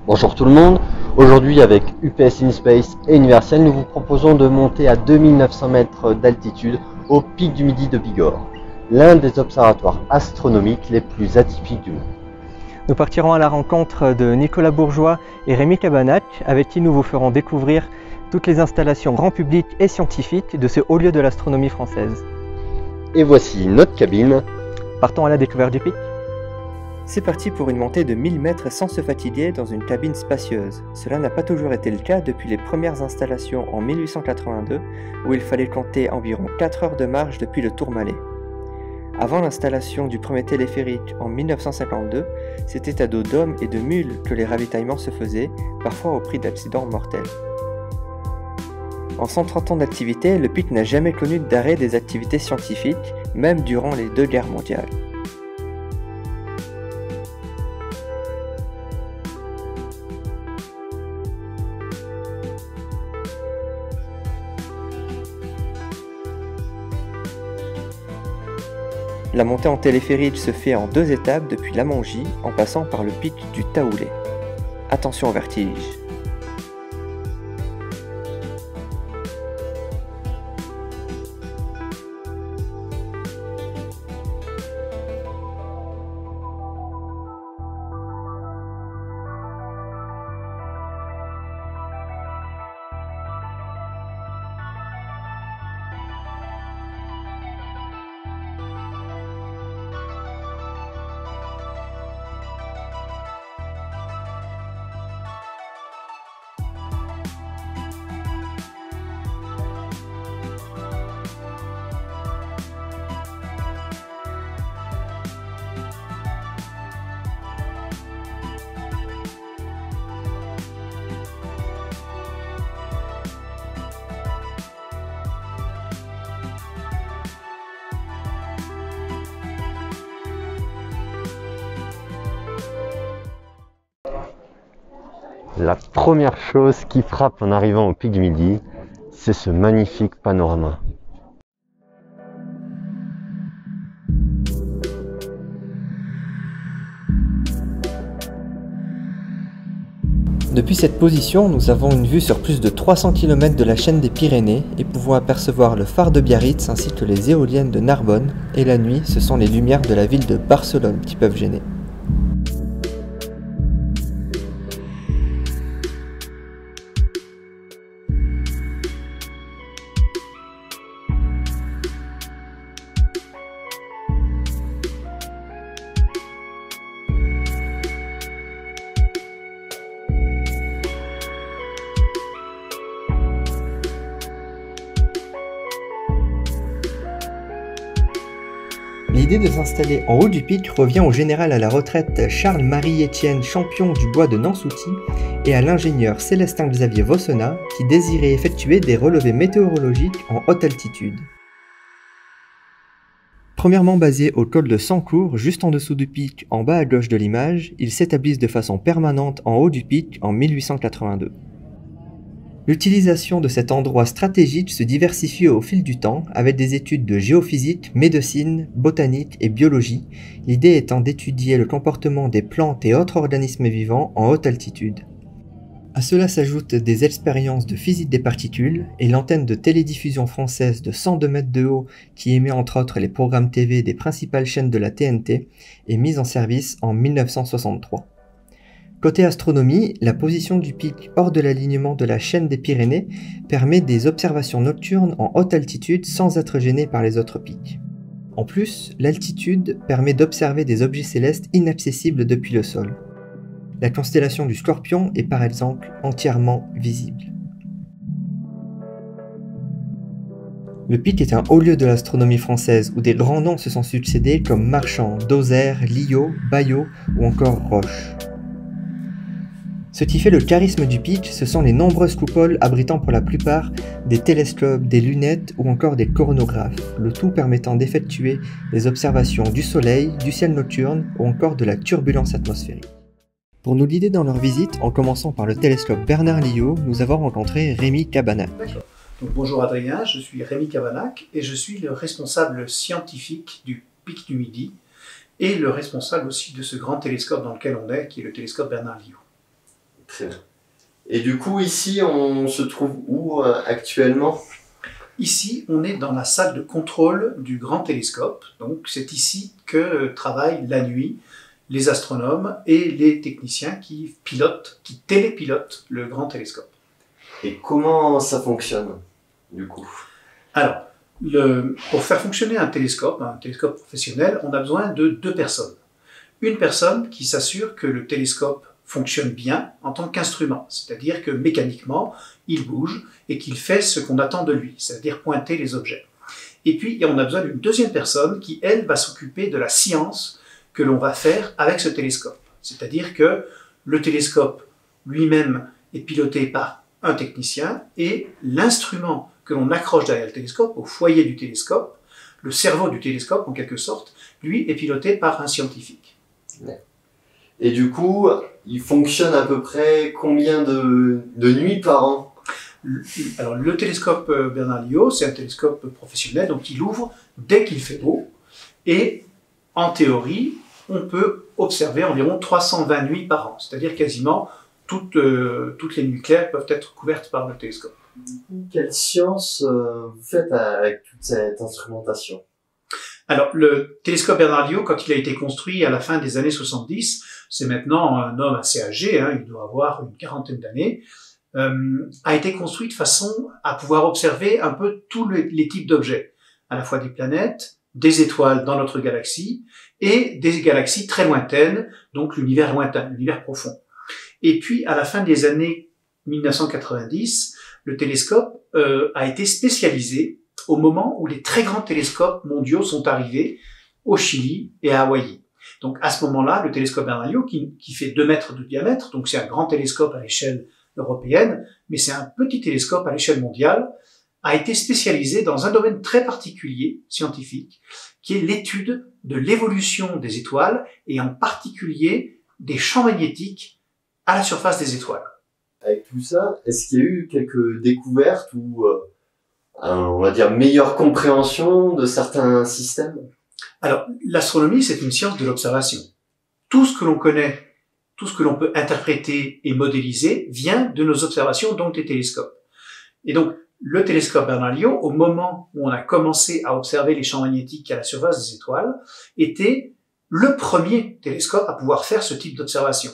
Bonjour tout le monde, aujourd'hui avec UPS InSpace et Universel, nous vous proposons de monter à 2900 mètres d'altitude au pic du Midi de Bigorre, l'un des observatoires astronomiques les plus atypiques du monde. Nous partirons à la rencontre de Nicolas Bourgeois et Rémi Cabanac, avec qui nous vous ferons découvrir toutes les installations grand public et scientifiques de ce haut lieu de l'astronomie française. Et voici notre cabine. Partons à la découverte du pic. C'est parti pour une montée de 1000 mètres sans se fatiguer dans une cabine spacieuse. Cela n'a pas toujours été le cas depuis les premières installations en 1882, où il fallait compter environ 4 heures de marche depuis le Tourmalet. Avant l'installation du premier téléphérique en 1952, c'était à dos d'hommes et de mules que les ravitaillements se faisaient, parfois au prix d'accidents mortels. En 130 ans d'activité, le pic n'a jamais connu d'arrêt des activités scientifiques, même durant les 2 guerres mondiales. La montée en téléphérique se fait en 2 étapes depuis la Mongie, en passant par le pic du Taoulé. Attention au vertige. La première chose qui frappe en arrivant au pic du Midi, c'est ce magnifique panorama. Depuis cette position, nous avons une vue sur plus de 300 km de la chaîne des Pyrénées et pouvons apercevoir le phare de Biarritz ainsi que les éoliennes de Narbonne, et la nuit, ce sont les lumières de la ville de Barcelone qui peuvent gêner. L'idée de s'installer en haut du pic revient au général à la retraite Charles-Marie-Étienne Champion du bois de Nansouty et à l'ingénieur Célestin-Xavier Vossena qui désiraient effectuer des relevés météorologiques en haute altitude. Premièrement basés au col de Sancourt, juste en dessous du pic, en bas à gauche de l'image, ils s'établissent de façon permanente en haut du pic en 1882. L'utilisation de cet endroit stratégique se diversifie au fil du temps avec des études de géophysique, médecine, botanique et biologie, l'idée étant d'étudier le comportement des plantes et autres organismes vivants en haute altitude. À cela s'ajoutent des expériences de physique des particules et l'antenne de télédiffusion française de 102 mètres de haut qui émet entre autres les programmes TV des principales chaînes de la TNT est mise en service en 1963. Côté astronomie, la position du pic hors de l'alignement de la chaîne des Pyrénées permet des observations nocturnes en haute altitude sans être gêné par les autres pics. En plus, l'altitude permet d'observer des objets célestes inaccessibles depuis le sol. La constellation du Scorpion est par exemple entièrement visible. Le pic est un haut lieu de l'astronomie française où des grands noms se sont succédés comme Marchand, Dozer, Liot, Baillot ou encore Roche. Ce qui fait le charisme du pic, ce sont les nombreuses coupoles abritant pour la plupart des télescopes, des lunettes ou encore des coronographes, le tout permettant d'effectuer des observations du Soleil, du ciel nocturne ou encore de la turbulence atmosphérique. Pour nous guider dans leur visite, en commençant par le télescope Bernard Liot, nous avons rencontré Rémi Cabanac. Donc, bonjour Adrien, je suis Rémi Cabanac et je suis le responsable scientifique du Pic du Midi et le responsable aussi de ce grand télescope dans lequel on est, qui est le télescope Bernard Liot. Très bien. Et du coup, ici, on se trouve où actuellement? Ici, on est dans la salle de contrôle du grand télescope. Donc, c'est ici que travaillent la nuit les astronomes et les techniciens qui télépilotent le grand télescope. Et comment ça fonctionne, du coup? Alors, pour faire fonctionner un télescope professionnel, on a besoin de 2 personnes. Une personne qui s'assure que le télescope fonctionne bien en tant qu'instrument, c'est-à-dire que mécaniquement, il bouge et qu'il fait ce qu'on attend de lui, c'est-à-dire pointer les objets. Et puis, on a besoin d'une deuxième personne qui, elle, va s'occuper de la science que l'on va faire avec ce télescope. C'est-à-dire que le télescope lui-même est piloté par un technicien et l'instrument que l'on accroche derrière le télescope, au foyer du télescope, le cerveau du télescope en quelque sorte, lui est piloté par un scientifique. Et du coup, il fonctionne à peu près combien de nuits par an? Alors le télescope Bernard-Lyot, c'est un télescope professionnel, donc il ouvre dès qu'il fait beau, et en théorie, on peut observer environ 320 nuits par an, c'est-à-dire quasiment toutes les nuits claires peuvent être couvertes par le télescope. Quelle science vous faites avec toute cette instrumentation? Alors, le télescope Bernard-Lyot, quand il a été construit à la fin des années 70, c'est maintenant un homme assez âgé, il doit avoir une quarantaine d'années, a été construit de façon à pouvoir observer un peu tous les types d'objets, à la fois des planètes, des étoiles dans notre galaxie, et des galaxies très lointaines, donc l'univers lointain, l'univers profond. Et puis, à la fin des années 1990, le télescope a été spécialisé au moment où les très grands télescopes mondiaux sont arrivés au Chili et à Hawaï. Donc à ce moment-là, le télescope Bernard-Lyot, qui fait 2 mètres de diamètre, donc c'est un grand télescope à l'échelle européenne, mais c'est un petit télescope à l'échelle mondiale, a été spécialisé dans un domaine très particulier, scientifique, qui est l'étude de l'évolution des étoiles et en particulier des champs magnétiques à la surface des étoiles. Avec tout ça, est-ce qu'il y a eu quelques découvertes ou on va dire meilleure compréhension de certains systèmes? Alors, l'astronomie, c'est une science de l'observation. Tout ce que l'on connaît, tout ce que l'on peut interpréter et modéliser vient de nos observations, donc des télescopes. Et donc, le télescope Bernard-Lyot, au moment où on a commencé à observer les champs magnétiques à la surface des étoiles, était le premier télescope à pouvoir faire ce type d'observation.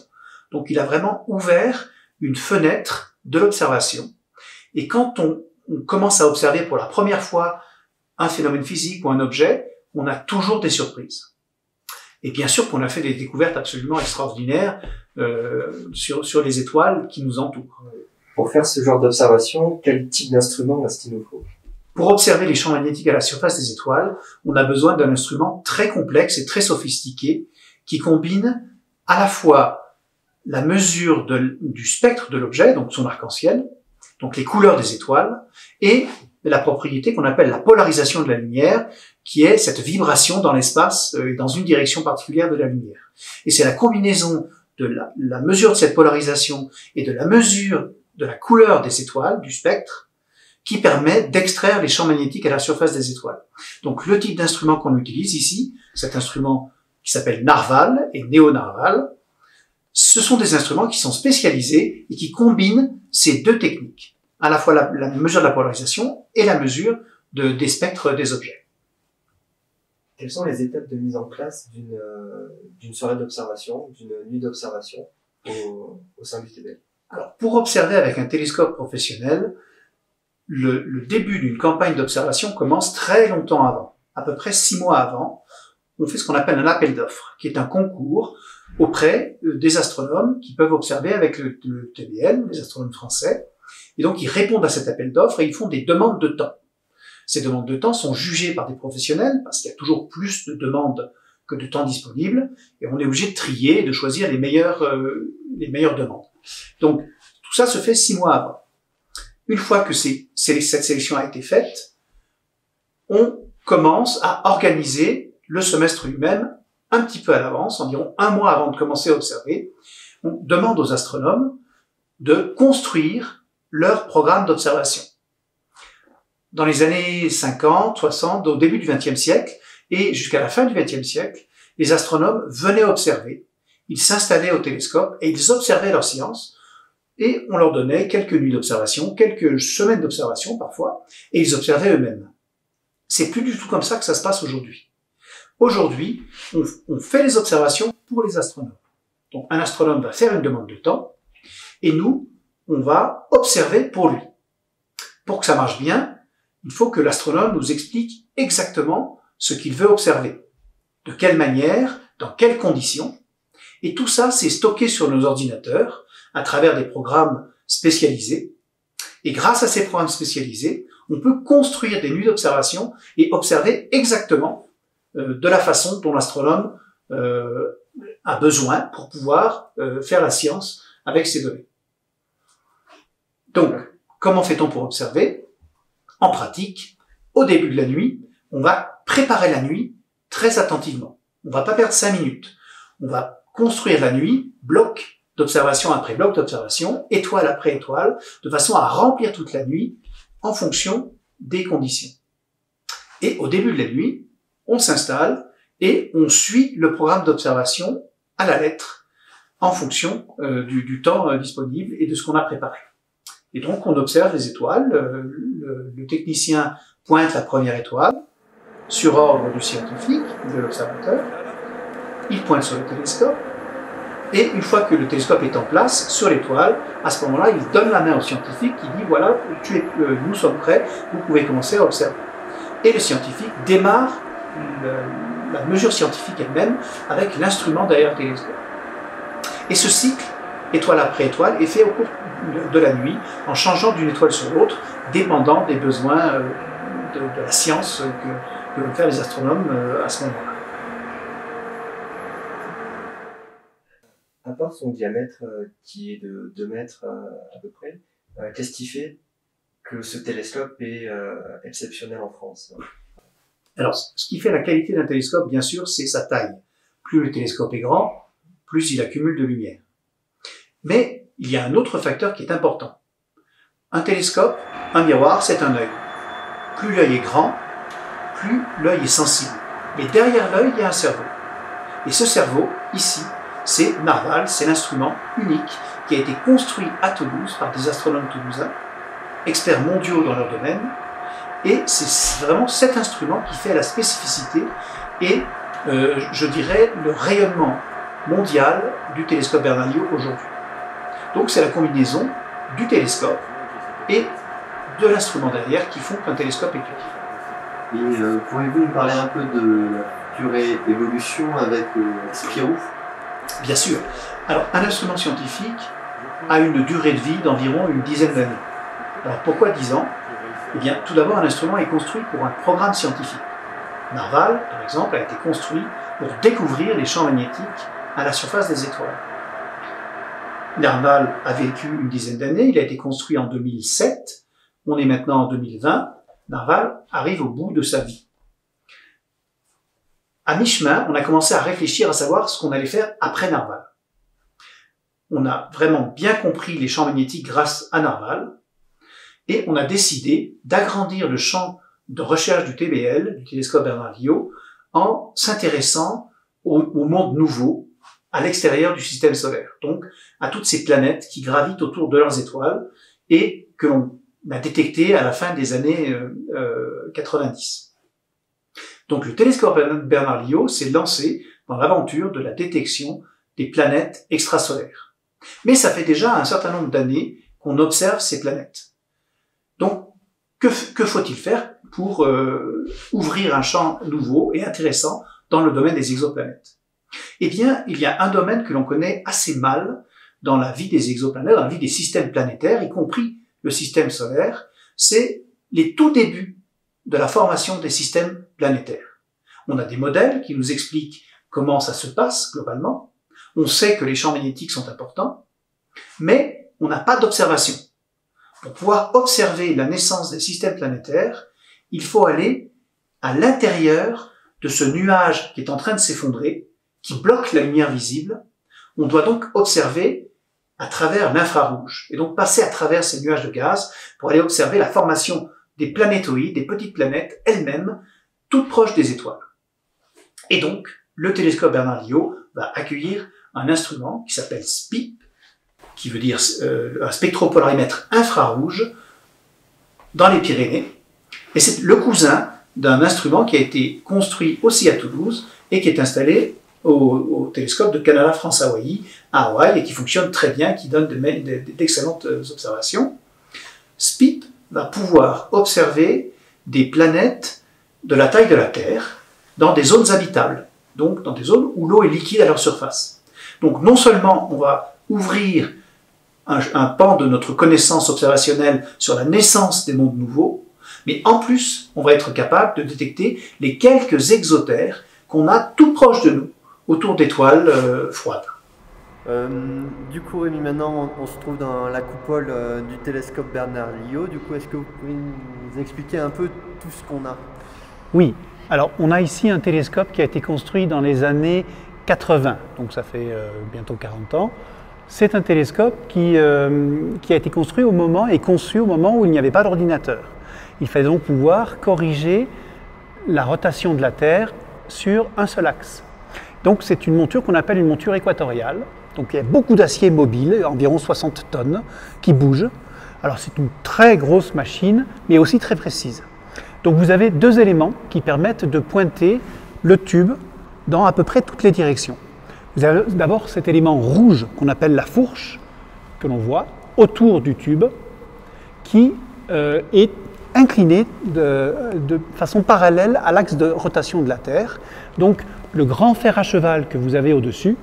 Donc, il a vraiment ouvert une fenêtre de l'observation. Et quand on commence à observer pour la première fois un phénomène physique ou un objet, on a toujours des surprises. Et bien sûr qu'on a fait des découvertes absolument extraordinaires sur les étoiles qui nous entourent. Pour faire ce genre d'observation, quel type d'instrument est-ce qu'il nous faut? Pour observer les champs magnétiques à la surface des étoiles, on a besoin d'un instrument très complexe et très sophistiqué qui combine à la fois la mesure du spectre de l'objet, donc son arc-en-ciel, donc les couleurs des étoiles, et la propriété qu'on appelle la polarisation de la lumière, qui est cette vibration dans l'espace et dans une direction particulière de la lumière. Et c'est la combinaison de la mesure de cette polarisation et de la mesure de la couleur des étoiles, du spectre, qui permet d'extraire les champs magnétiques à la surface des étoiles. Donc le type d'instrument qu'on utilise ici, cet instrument qui s'appelle Narval et Néo-Narval, ce sont des instruments qui sont spécialisés et qui combinent ces 2 techniques, à la fois la mesure de la polarisation et la mesure des spectres des objets. Quelles sont les étapes de mise en place d'une soirée d'observation, d'une nuit d'observation au sein du TBL? Alors, pour observer avec un télescope professionnel, le début d'une campagne d'observation commence très longtemps avant, à peu près 6 mois avant. On fait ce qu'on appelle un appel d'offres, qui est un concours auprès des astronomes qui peuvent observer avec le TBL, les astronomes français. Et donc, ils répondent à cet appel d'offres et ils font des demandes de temps. Ces demandes de temps sont jugées par des professionnels parce qu'il y a toujours plus de demandes que de temps disponible et on est obligé de trier et de choisir les meilleures demandes. Donc, tout ça se fait 6 mois avant. Une fois que cette sélection a été faite, on commence à organiser le semestre lui-même un petit peu à l'avance, environ 1 mois avant de commencer à observer. On demande aux astronomes de construire leur programme d'observation. Dans les années 50, 60, au début du XXe siècle et jusqu'à la fin du XXe siècle, les astronomes venaient observer, ils s'installaient au télescope et ils observaient leur science et on leur donnait quelques nuits d'observation, quelques semaines d'observation parfois, et ils observaient eux-mêmes. C'est plus du tout comme ça que ça se passe aujourd'hui. Aujourd'hui, on fait les observations pour les astronomes. Donc un astronome va faire une demande de temps, et nous, on va observer pour lui. Pour que ça marche bien, il faut que l'astronome nous explique exactement ce qu'il veut observer, de quelle manière, dans quelles conditions. Et tout ça, c'est stocké sur nos ordinateurs à travers des programmes spécialisés. Et grâce à ces programmes spécialisés, on peut construire des nuits d'observation et observer exactement de la façon dont l'astronome a besoin pour pouvoir faire la science avec ces données. Donc, comment fait-on pour observer? En pratique, au début de la nuit, on va préparer la nuit très attentivement. On va pas perdre 5 minutes. On va construire la nuit, bloc d'observation après bloc d'observation, étoile après étoile, de façon à remplir toute la nuit en fonction des conditions. Et au début de la nuit, on s'installe et on suit le programme d'observation à la lettre en fonction du temps disponible et de ce qu'on a préparé. Et donc, on observe les étoiles. Le technicien pointe la première étoile sur ordre du scientifique, de l'observateur. Il pointe sur le télescope. Et une fois que le télescope est en place sur l'étoile, à ce moment-là, il donne la main au scientifique qui dit « Voilà, nous sommes prêts, vous pouvez commencer à observer ». Et le scientifique démarre la mesure scientifique elle-même avec l'instrument derrière le télescope. Et ce cycle, étoile après étoile, est fait au cours de la nuit, en changeant d'une étoile sur l'autre, dépendant des besoins de la science que vont faire les astronomes à ce moment-là. À part son diamètre qui est de 2 mètres à peu près, qu'est-ce qui fait que ce télescope est exceptionnel en France? Alors, ce qui fait la qualité d'un télescope, bien sûr, c'est sa taille. Plus le télescope est grand, plus il accumule de lumière. Mais il y a un autre facteur qui est important. Un télescope, un miroir, c'est un œil. Plus l'œil est grand, plus l'œil est sensible. Mais derrière l'œil, il y a un cerveau. Et ce cerveau, ici, c'est Narval, c'est l'instrument unique qui a été construit à Toulouse par des astronomes toulousains, experts mondiaux dans leur domaine, et c'est vraiment cet instrument qui fait la spécificité et, je dirais, le rayonnement mondial du télescope Bernard-Lyot aujourd'hui. Donc c'est la combinaison du télescope et de l'instrument derrière qui font qu'un télescope est unique. Et pourriez-vous nous parler un peu de la future évolution avec Spirou? Bien sûr. Alors, un instrument scientifique a une durée de vie d'environ une dizaine d'années. Alors, pourquoi 10 ans? Eh bien, tout d'abord, un instrument est construit pour un programme scientifique. Narval, par exemple, a été construit pour découvrir les champs magnétiques à la surface des étoiles. Narval a vécu une dizaine d'années, il a été construit en 2007, on est maintenant en 2020, Narval arrive au bout de sa vie. À mi-chemin, on a commencé à réfléchir à savoir ce qu'on allait faire après Narval. On a vraiment bien compris les champs magnétiques grâce à Narval, et on a décidé d'agrandir le champ de recherche du TBL, du télescope Bernard-Lyot, en s'intéressant au monde nouveau, à l'extérieur du système solaire, donc à toutes ces planètes qui gravitent autour de leurs étoiles et que l'on a détectées à la fin des années 90. Donc le télescope Bernard-Lyot s'est lancé dans l'aventure de la détection des planètes extrasolaires. Mais ça fait déjà un certain nombre d'années qu'on observe ces planètes. Donc, que faut-il faire pour ouvrir un champ nouveau et intéressant dans le domaine des exoplanètes? Eh bien, il y a un domaine que l'on connaît assez mal dans la vie des exoplanètes, dans la vie des systèmes planétaires, y compris le système solaire, c'est les tout débuts de la formation des systèmes planétaires. On a des modèles qui nous expliquent comment ça se passe globalement, on sait que les champs magnétiques sont importants, mais on n'a pas d'observation. Pour pouvoir observer la naissance des systèmes planétaires, il faut aller à l'intérieur de ce nuage qui est en train de s'effondrer, qui bloque la lumière visible. On doit donc observer à travers l'infrarouge, et donc passer à travers ces nuages de gaz pour aller observer la formation des planétoïdes, des petites planètes elles-mêmes, toutes proches des étoiles. Et donc, le télescope Bernard-Lyot va accueillir un instrument qui s'appelle SPIP, qui veut dire un spectropolarimètre infrarouge, dans les Pyrénées. Et c'est le cousin d'un instrument qui a été construit aussi à Toulouse et qui est installé au télescope de Canada France Hawaii à Hawaï et qui fonctionne très bien, qui donne d'excellentes observations. SPIP va pouvoir observer des planètes de la taille de la Terre dans des zones habitables, donc dans des zones où l'eau est liquide à leur surface. Donc non seulement on va ouvrir un pan de notre connaissance observationnelle sur la naissance des mondes nouveaux, mais en plus, on va être capable de détecter les quelques exotères qu'on a tout proche de nous, autour d'étoiles froides. Du coup, Rémi, maintenant on se trouve dans la coupole du télescope Bernard-Liot. Du coup, est-ce que vous pouvez nous expliquer un peu tout ce qu'on a? Oui, alors on a ici un télescope qui a été construit dans les années 80, donc ça fait bientôt 40 ans. C'est un télescope qui a été construit au moment et conçu au moment où il n'y avait pas d'ordinateur. Il fallait donc pouvoir corriger la rotation de la Terre sur un seul axe. Donc c'est une monture qu'on appelle une monture équatoriale. Donc il y a beaucoup d'acier mobile, environ 60 tonnes, qui bougent. Alors c'est une très grosse machine, mais aussi très précise. Donc vous avez deux éléments qui permettent de pointer le tube dans à peu près toutes les directions. Vous avez d'abord cet élément rouge qu'on appelle la fourche, que l'on voit autour du tube, qui est incliné de façon parallèle à l'axe de rotation de la Terre. Donc le grand fer à cheval que vous avez au-dessus,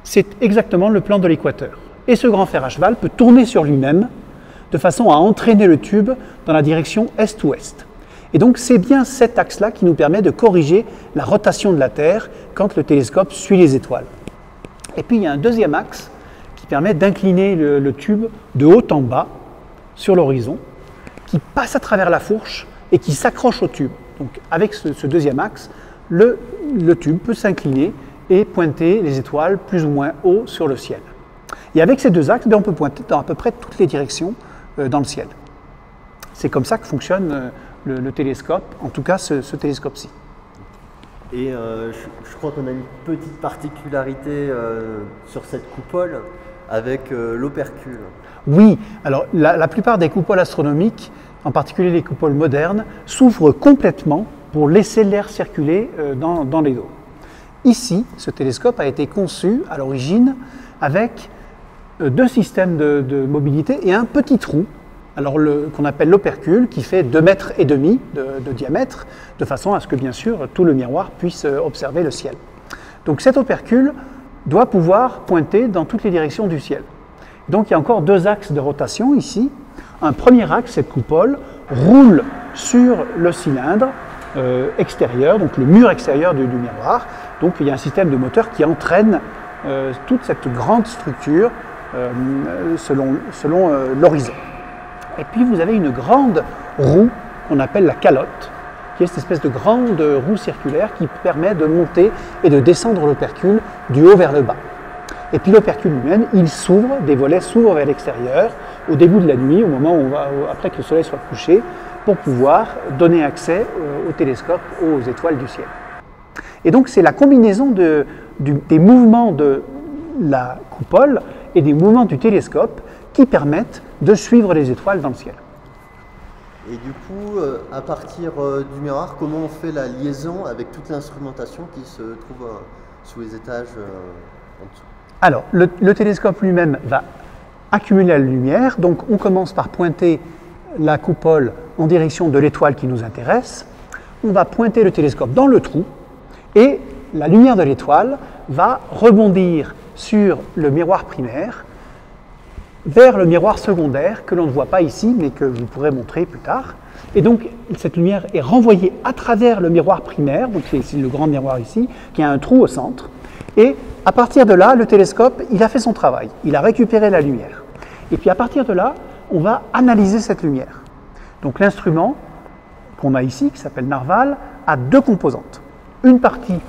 c'est exactement le plan de l'équateur. Et ce grand fer à cheval peut tourner sur lui-même de façon à entraîner le tube dans la direction est-ouest. Et donc c'est bien cet axe-là qui nous permet de corriger la rotation de la Terre quand le télescope suit les étoiles. Et puis il y a un deuxième axe qui permet d'incliner le tube de haut en bas sur l'horizon, qui passe à travers la fourche et qui s'accroche au tube. Donc avec ce deuxième axe, le tube peut s'incliner et pointer les étoiles plus ou moins haut sur le ciel. Et avec ces deux axes, on peut pointer dans à peu près toutes les directions dans le ciel. C'est comme ça que fonctionne le télescope, en tout cas ce télescope-ci. Et je crois qu'on a une petite particularité sur cette coupole avec l'opercule. Oui, alors la plupart des coupoles astronomiques, en particulier les coupoles modernes, s'ouvrent complètement pour laisser l'air circuler dans les dômes. Ici, ce télescope a été conçu à l'origine avec deux systèmes de mobilité et un petit trou, alors qu'on appelle l'opercule, qui fait 2,5 mètres de diamètre, de façon à ce que, bien sûr, tout le miroir puisse observer le ciel. Donc cet opercule doit pouvoir pointer dans toutes les directions du ciel. Donc il y a encore deux axes de rotation ici. Un premier axe, cette coupole, roule sur le cylindre extérieur, donc le mur extérieur du miroir. Donc il y a un système de moteur qui entraîne toute cette grande structure selon l'horizon. Et puis vous avez une grande roue qu'on appelle la calotte, qui est cette espèce de grande roue circulaire qui permet de monter et de descendre l'opercule du haut vers le bas. Et puis l'opercule lui-même, il s'ouvre, des volets s'ouvrent vers l'extérieur au début de la nuit, au moment où après que le soleil soit couché, pour pouvoir donner accès au télescope, aux étoiles du ciel. Et donc c'est la combinaison des mouvements de la coupole et des mouvements du télescope qui permettent de suivre les étoiles dans le ciel. Et du coup, à partir du miroir, comment on fait la liaison avec toute l'instrumentation qui se trouve sous les étages en dessous? Alors, le télescope lui-même va accumuler la lumière, donc on commence par pointer la coupole en direction de l'étoile qui nous intéresse, on va pointer le télescope dans le trou, et la lumière de l'étoile va rebondir sur le miroir primaire, vers le miroir secondaire, que l'on ne voit pas ici, mais que je vous pourrai montrer plus tard. Et donc, cette lumière est renvoyée à travers le miroir primaire, donc c'est ici le grand miroir ici, qui a un trou au centre. Et à partir de là, le télescope, il a fait son travail, il a récupéré la lumière. Et puis à partir de là, on va analyser cette lumière. Donc l'instrument qu'on a ici, qui s'appelle Narval, a deux composantes. Une partie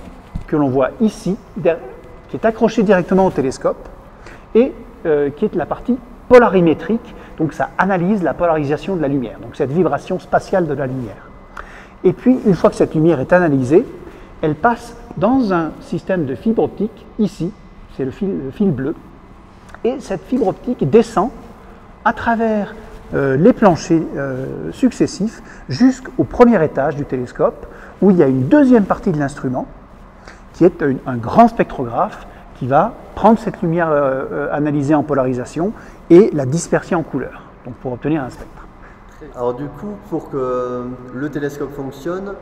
que l'on voit ici, qui est accrochée directement au télescope, et qui est la partie polarimétrique, donc ça analyse la polarisation de la lumière, donc cette vibration spatiale de la lumière. Et puis, une fois que cette lumière est analysée, elle passe dans un système de fibre optique, ici, c'est le fil bleu, Et cette fibre optique descend à travers les planchers successifs jusqu'au premier étage du télescope, où il y a une deuxième partie de l'instrument, qui est un grand spectrographe qui va prendre cette lumière analysée en polarisation et la disperser en couleurs, donc pour obtenir un spectre. Alors du coup, pour que le télescope fonctionne,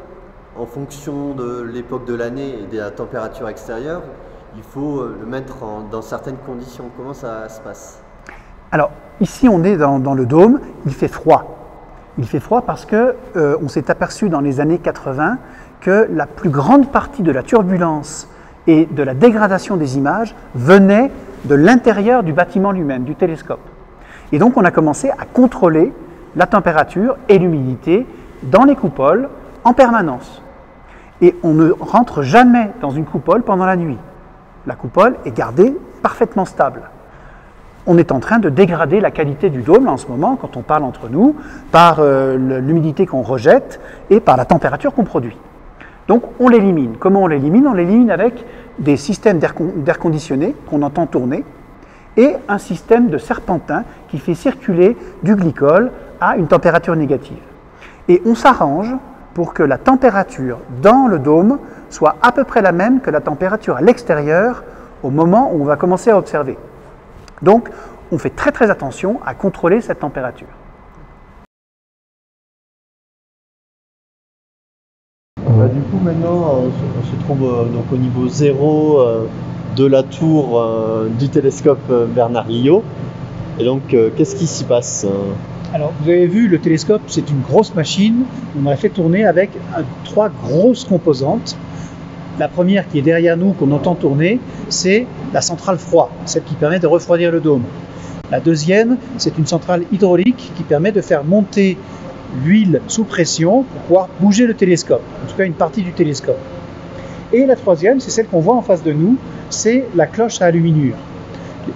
en fonction de l'époque de l'année et de la température extérieure, il faut le mettre dans certaines conditions. Comment ça se passe? Alors, ici, on est dans le dôme, il fait froid. Il fait froid parce qu'on s'est aperçu dans les années 80 que la plus grande partie de la turbulence et de la dégradation des images venait de l'intérieur du bâtiment lui-même, du télescope. Et donc, on a commencé à contrôler la température et l'humidité dans les coupoles en permanence. Et on ne rentre jamais dans une coupole pendant la nuit. La coupole est gardée parfaitement stable. On est en train de dégrader la qualité du dôme en ce moment, quand on parle entre nous, par l'humidité qu'on rejette et par la température qu'on produit. Donc on l'élimine. Comment on l'élimine? On l'élimine avec des systèmes d'air conditionné qu'on entend tourner et un système de serpentin qui fait circuler du glycol à une température négative. Et on s'arrange pour que la température dans le dôme soit à peu près la même que la température à l'extérieur au moment où on va commencer à observer. Donc, on fait très très attention à contrôler cette température. Du coup, maintenant, on se trouve donc au niveau 0 de la tour du télescope Bernard-Liot. Et donc, qu'est-ce qui s'y passe? Alors, vous avez vu, le télescope, c'est une grosse machine. On a fait tourner avec 3 grosses composantes. La première qui est derrière nous, qu'on entend tourner, c'est la centrale froid, celle qui permet de refroidir le dôme. La deuxième, c'est une centrale hydraulique qui permet de faire monter l'huile sous pression pour pouvoir bouger le télescope, en tout cas une partie du télescope. Et la troisième, c'est celle qu'on voit en face de nous, c'est la cloche à aluminure.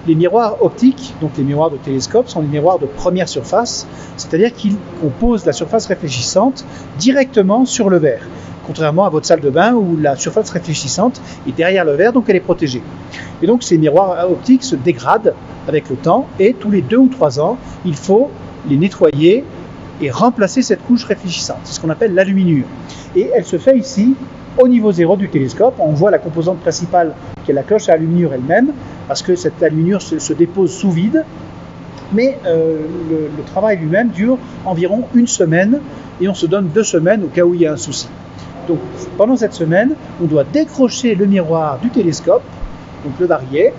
Les miroirs optiques, donc les miroirs de télescope, sont des miroirs de première surface, c'est-à-dire qu'on pose la surface réfléchissante directement sur le verre, contrairement à votre salle de bain où la surface réfléchissante est derrière le verre, donc elle est protégée. Et donc ces miroirs optiques se dégradent avec le temps et tous les 2 ou 3 ans, il faut les nettoyer et remplacer cette couche réfléchissante. C'est ce qu'on appelle l'aluminure. Et elle se fait ici au niveau 0 du télescope. On voit la composante principale qui est la cloche à aluminure elle-même, parce que cette aluminure se dépose sous vide. Mais le travail lui-même dure environ 1 semaine et on se donne 2 semaines au cas où il y a un souci. Donc pendant cette semaine, on doit décrocher le miroir du télescope, donc le varier,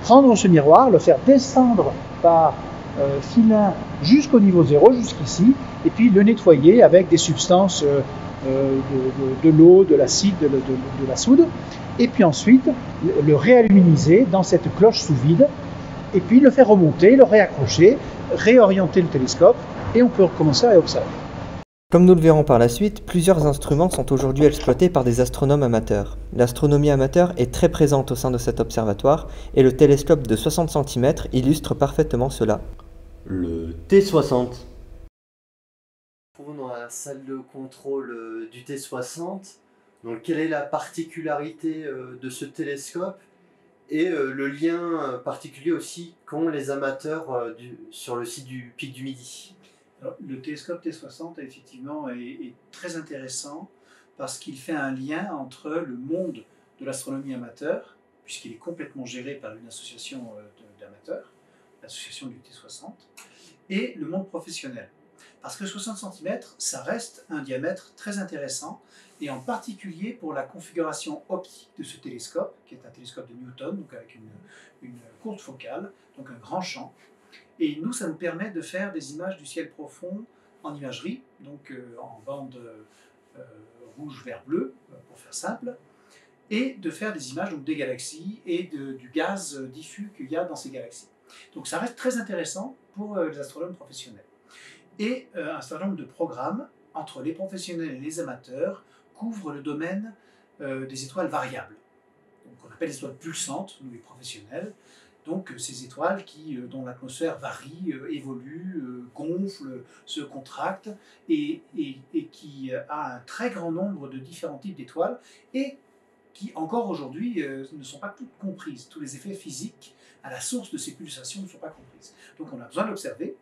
prendre ce miroir, le faire descendre par filin jusqu'au niveau 0, jusqu'ici, et puis le nettoyer avec des substances de l'eau, de l'acide, de la soude, et puis ensuite le réaluminiser dans cette cloche sous vide, et puis le faire remonter, le réaccrocher, réorienter le télescope, et on peut recommencer à observer. Comme nous le verrons par la suite, plusieurs instruments sont aujourd'hui exploités par des astronomes amateurs. L'astronomie amateur est très présente au sein de cet observatoire et le télescope de 60 cm illustre parfaitement cela. Le T60. Nous trouvons dans la salle de contrôle du T60. Donc, quelle est la particularité de ce télescope et le lien particulier aussi qu'ont les amateurs sur le site du Pic du Midi? Alors, le télescope T60 effectivement est très intéressant parce qu'il fait un lien entre le monde de l'astronomie amateur, puisqu'il est complètement géré par une association d'amateurs, l'association du T60, et le monde professionnel. Parce que 60 cm, ça reste un diamètre très intéressant, et en particulier pour la configuration optique de ce télescope, qui est un télescope de Newton, donc avec une courte focale, donc un grand champ. Et nous, ça nous permet de faire des images du ciel profond en imagerie, donc en bande rouge, vert, bleu, pour faire simple, et de faire des images donc, des galaxies et du gaz diffus qu'il y a dans ces galaxies. Donc ça reste très intéressant pour les astronomes professionnels. Et un certain nombre de programmes entre les professionnels et les amateurs couvrent le domaine des étoiles variables, donc on appelle les étoiles pulsantes, nous les professionnels. Donc ces étoiles dont l'atmosphère varie, évolue, gonfle, se contracte et qui a un très grand nombre de différents types d'étoiles et qui encore aujourd'hui ne sont pas toutes comprises. Tous les effets physiques à la source de ces pulsations ne sont pas comprises. Donc on a besoin de l'observer,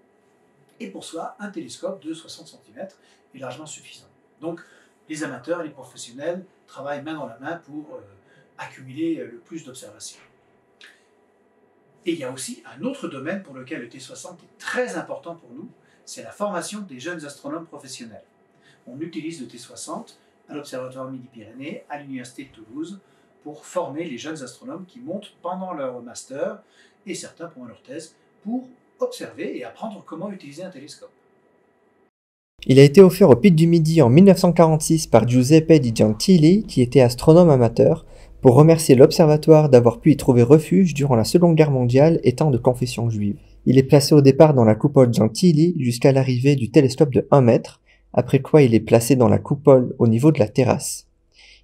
et pour cela, un télescope de 60 cm est largement suffisant. Donc les amateurs et les professionnels travaillent main dans la main pour accumuler le plus d'observations. Et il y a aussi un autre domaine pour lequel le T60 est très important pour nous, c'est la formation des jeunes astronomes professionnels. On utilise le T60 à l'Observatoire Midi-Pyrénées, à l'Université de Toulouse, pour former les jeunes astronomes qui montent pendant leur master, et certains pendant leur thèse, pour observer et apprendre comment utiliser un télescope. Il a été offert au Pic du Midi en 1946 par Giuseppe Di Gentili, qui était astronome amateur, pour remercier l'observatoire d'avoir pu y trouver refuge durant la Seconde Guerre mondiale étant de confession juive. Il est placé au départ dans la coupole Gentili jusqu'à l'arrivée du télescope de 1 mètre, après quoi il est placé dans la coupole au niveau de la terrasse.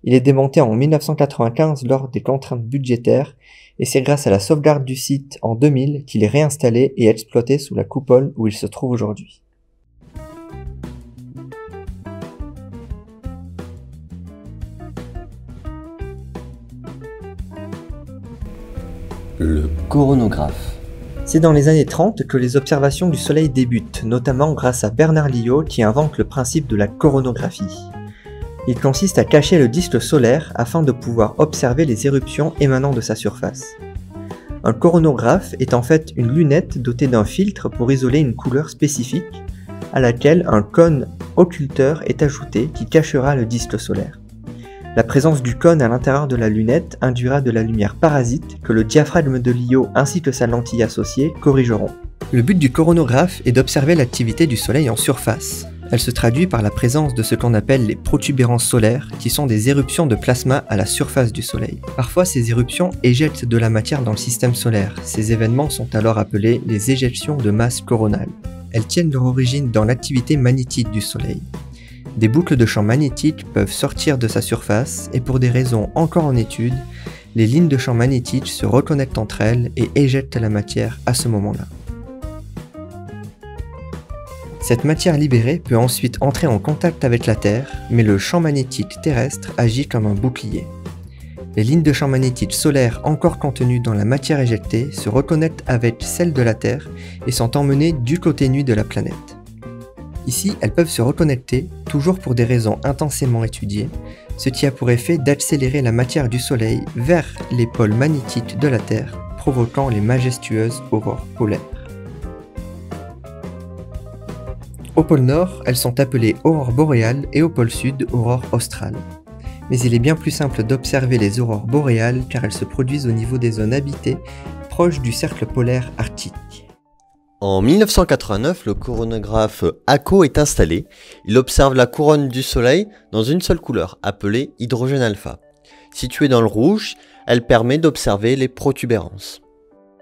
Il est démonté en 1995 lors des contraintes budgétaires, et c'est grâce à la sauvegarde du site en 2000 qu'il est réinstallé et exploité sous la coupole où il se trouve aujourd'hui. Le coronographe. C'est dans les années 30 que les observations du Soleil débutent, notamment grâce à Bernard Lyot qui invente le principe de la coronographie. Il consiste à cacher le disque solaire afin de pouvoir observer les éruptions émanant de sa surface. Un coronographe est en fait une lunette dotée d'un filtre pour isoler une couleur spécifique, à laquelle un cône occulteur est ajouté qui cachera le disque solaire. La présence du cône à l'intérieur de la lunette induira de la lumière parasite que le diaphragme de Lyot ainsi que sa lentille associée corrigeront. Le but du coronographe est d'observer l'activité du Soleil en surface. Elle se traduit par la présence de ce qu'on appelle les protubérances solaires, qui sont des éruptions de plasma à la surface du Soleil. Parfois, ces éruptions éjectent de la matière dans le système solaire. Ces événements sont alors appelés les éjections de masse coronale. Elles tiennent leur origine dans l'activité magnétique du Soleil. Des boucles de champs magnétiques peuvent sortir de sa surface et pour des raisons encore en étude, les lignes de champs magnétiques se reconnectent entre elles et éjectent la matière à ce moment-là. Cette matière libérée peut ensuite entrer en contact avec la Terre, mais le champ magnétique terrestre agit comme un bouclier. Les lignes de champ magnétique solaire encore contenues dans la matière éjectée se reconnectent avec celles de la Terre et sont emmenées du côté nu de la planète. Ici, elles peuvent se reconnecter, toujours pour des raisons intensément étudiées, ce qui a pour effet d'accélérer la matière du Soleil vers les pôles magnétiques de la Terre, provoquant les majestueuses aurores polaires. Au pôle Nord, elles sont appelées aurores boréales et au pôle Sud, aurores australes. Mais il est bien plus simple d'observer les aurores boréales car elles se produisent au niveau des zones habitées, proches du cercle polaire arctique. En 1989, le coronographe ACO est installé. Il observe la couronne du Soleil dans une seule couleur, appelée hydrogène alpha. Située dans le rouge, elle permet d'observer les protubérances.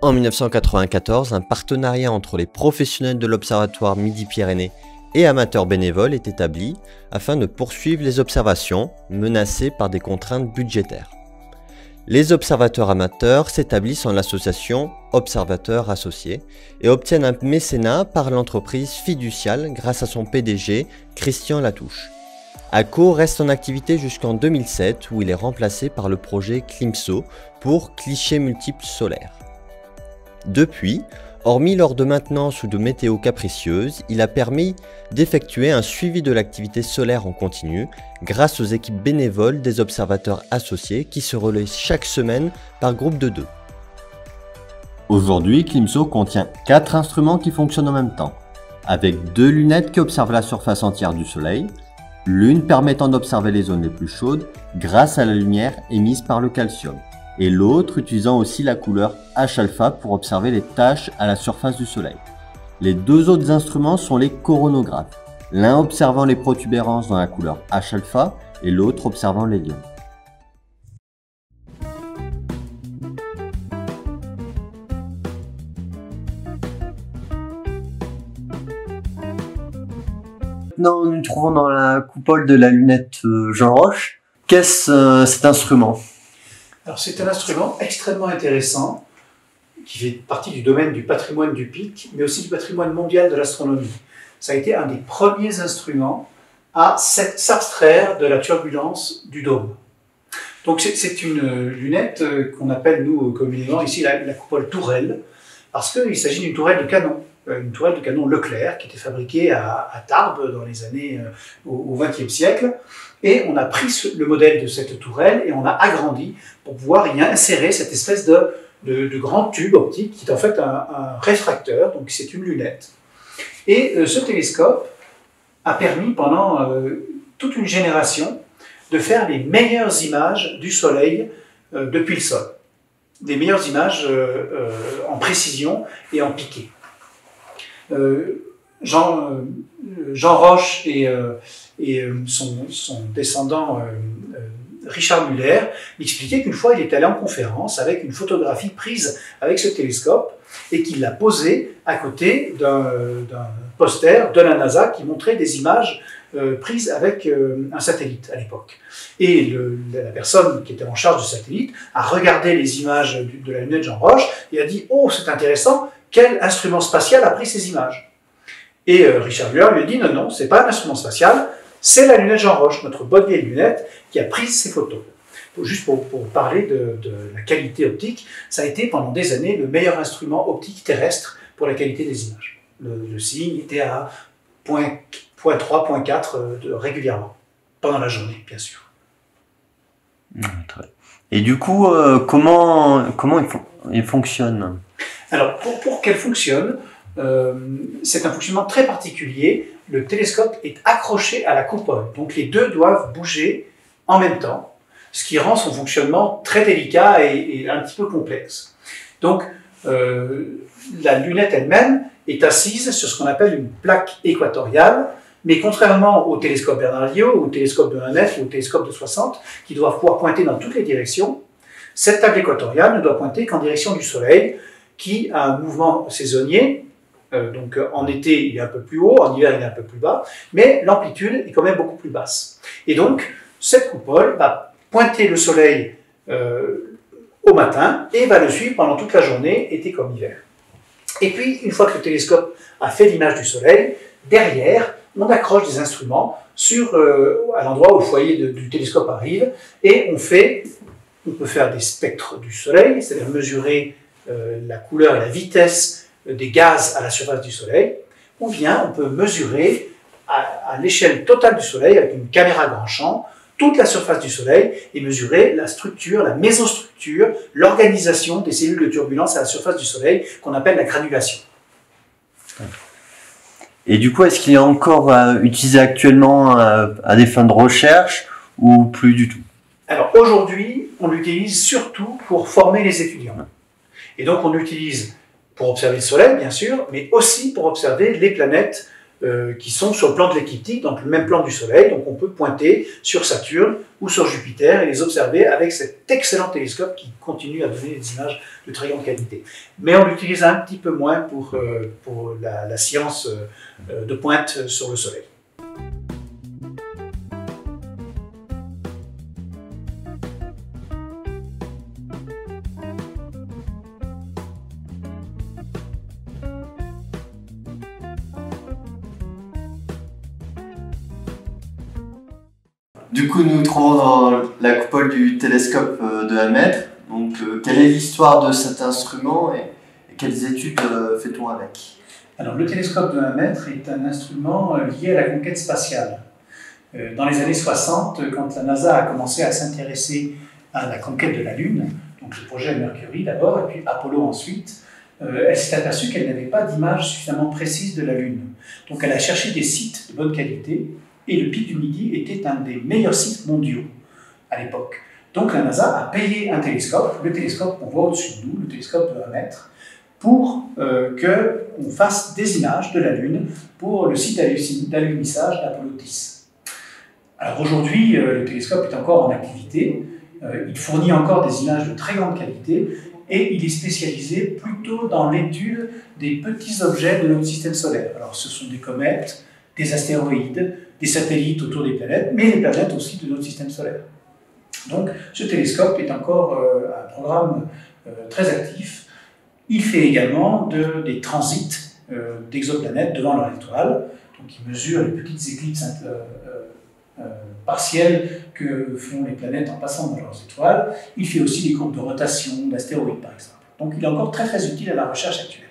En 1994, un partenariat entre les professionnels de l'Observatoire Midi-Pyrénées et amateurs bénévoles est établi afin de poursuivre les observations menacées par des contraintes budgétaires. Les observateurs amateurs s'établissent en l'association Observateurs Associés et obtiennent un mécénat par l'entreprise Fiducial grâce à son PDG, Christian Latouche. ACO reste en activité jusqu'en 2007 où il est remplacé par le projet CLIMSO pour clichés multiples solaires. Depuis, hormis lors de maintenance ou de météo capricieuse, il a permis d'effectuer un suivi de l'activité solaire en continu grâce aux équipes bénévoles des observateurs associés qui se relaient chaque semaine par groupe de 2. Aujourd'hui, CLIMSO contient 4 instruments qui fonctionnent en même temps, avec 2 lunettes qui observent la surface entière du Soleil, l'une permettant d'observer les zones les plus chaudes grâce à la lumière émise par le calcium, et l'autre utilisant aussi la couleur H-alpha pour observer les taches à la surface du Soleil. Les 2 autres instruments sont les coronographes, l'un observant les protubérances dans la couleur H-alpha et l'autre observant l'hélium. Maintenant, nous nous trouvons dans la coupole de la lunette Jean Roche. Qu'est-ce cet instrument ? Alors c'est un instrument extrêmement intéressant qui fait partie du domaine du patrimoine du Pic, mais aussi du patrimoine mondial de l'astronomie. Ça a été un des premiers instruments à s'abstraire de la turbulence du dôme. Donc c'est une lunette qu'on appelle nous communément ici la coupole tourelle, parce qu'il s'agit d'une tourelle de canon Leclerc qui était fabriquée à Tarbes dans les années au XXe siècle. Et on a pris le modèle de cette tourelle et on a agrandi pour pouvoir y insérer cette espèce de grand tube optique qui est en fait un réfracteur, donc c'est une lunette. Et ce télescope a permis pendant toute une génération de faire les meilleures images du Soleil depuis le sol. Des meilleures images en précision et en piqué. Jean Roche et son descendant Richard Muller m'expliquait qu'une fois il est allé en conférence avec une photographie prise avec ce télescope et qu'il l'a posée à côté d'un poster de la NASA qui montrait des images prises avec un satellite à l'époque. Et la personne qui était en charge du satellite a regardé les images de la lunette Jean Roche et a dit « Oh, c'est intéressant, quel instrument spatial a pris ces images ?» Et Richard Muller lui a dit « Non, non, c'est pas un instrument spatial, c'est la lunette Jean Roche, notre bonne vieille lunette qui a pris ces photos. » Juste pour parler de la qualité optique, ça a été pendant des années le meilleur instrument optique terrestre pour la qualité des images. Le signe était à 0.3, 0.4 régulièrement, pendant la journée, bien sûr. Et du coup, comment il fonctionne? Alors, pour qu'elle fonctionne, c'est un fonctionnement très particulier. Le télescope est accroché à la coupole, donc les deux doivent bouger en même temps, ce qui rend son fonctionnement très délicat et un petit peu complexe. Donc, la lunette elle-même est assise sur ce qu'on appelle une plaque équatoriale, mais contrairement au télescope Bernard-Liot, au télescope de 1 mètre ou au télescope de 60, qui doivent pouvoir pointer dans toutes les directions, cette plaque équatoriale ne doit pointer qu'en direction du Soleil, qui a un mouvement saisonnier. Donc en été, il est un peu plus haut, en hiver, il est un peu plus bas, mais l'amplitude est quand même beaucoup plus basse. Et donc, cette coupole va pointer le Soleil au matin et va le suivre pendant toute la journée, été comme hiver. Et puis, une fois que le télescope a fait l'image du Soleil, derrière, on accroche des instruments à l'endroit où le foyer du télescope arrive, et on peut faire des spectres du Soleil, c'est-à-dire mesurer la couleur et la vitesse des gaz à la surface du Soleil, ou bien on peut mesurer à l'échelle totale du Soleil, avec une caméra grand champ, toute la surface du Soleil et mesurer la structure, la mésostructure, l'organisation des cellules de turbulence à la surface du Soleil, qu'on appelle la granulation. Et du coup, est-ce qu'il est encore utilisé actuellement à des fins de recherche ou plus du tout? Alors aujourd'hui, on l'utilise surtout pour former les étudiants. Et donc on l'utilise pour observer le Soleil, bien sûr, mais aussi pour observer les planètes qui sont sur le plan de l'écliptique, donc le même plan du Soleil. Donc on peut pointer sur Saturne ou sur Jupiter et les observer avec cet excellent télescope qui continue à donner des images de très grande qualité. Mais on l'utilise un petit peu moins pour la science de pointe sur le Soleil. Du coup, nous nous trouvons dans la coupole du télescope de 1 mètre. Donc, quelle est l'histoire de cet instrument et quelles études fait-on avec? Alors, le télescope de 1 mètre est un instrument lié à la conquête spatiale. Dans les années 60, quand la NASA a commencé à s'intéresser à la conquête de la Lune, donc le projet Mercury d'abord, et puis Apollo ensuite, elle s'est aperçue qu'elle n'avait pas d'image suffisamment précise de la Lune. Donc, elle a cherché des sites de bonne qualité. Et le Pic du Midi était un des meilleurs sites mondiaux à l'époque. Donc la NASA a payé un télescope, le télescope qu'on voit au-dessus de nous, le télescope de 1 mètre, pour qu'on fasse des images de la Lune pour le site d'alunissage d'Apollo 10. Alors aujourd'hui, le télescope est encore en activité, il fournit encore des images de très grande qualité et il est spécialisé plutôt dans l'étude des petits objets de notre système solaire. Alors ce sont des comètes, des astéroïdes, des satellites autour des planètes, mais les planètes aussi de notre système solaire. Donc ce télescope est encore un programme très actif. Il fait également des transits d'exoplanètes devant leur étoile. Donc il mesure les petites éclipses partielles que font les planètes en passant dans leurs étoiles. Il fait aussi des courbes de rotation d'astéroïdes, par exemple. Donc il est encore très très utile à la recherche actuelle.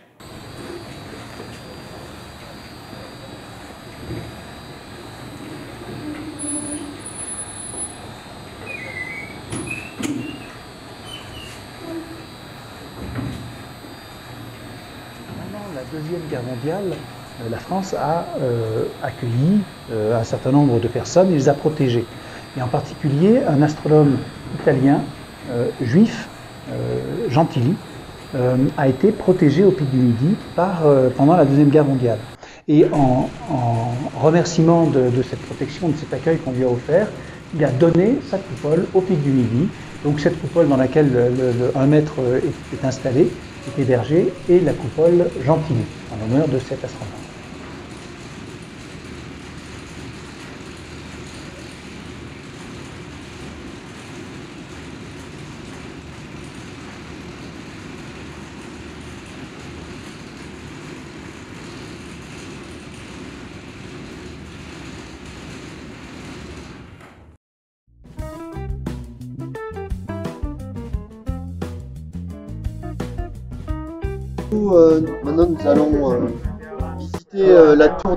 La Deuxième Guerre mondiale, la France a accueilli un certain nombre de personnes et les a protégées. Et en particulier, un astronome italien, juif, Gentili, a été protégé au Pic du Midi pendant la Deuxième Guerre mondiale. Et en remerciement de cette protection, de cet accueil qu'on lui a offert, il a donné sa coupole au Pic du Midi. Donc cette coupole dans laquelle un maître est installé, est hébergée, et la coupole Gentili, en l'honneur de cet astronome. Maintenant, nous allons visiter la tour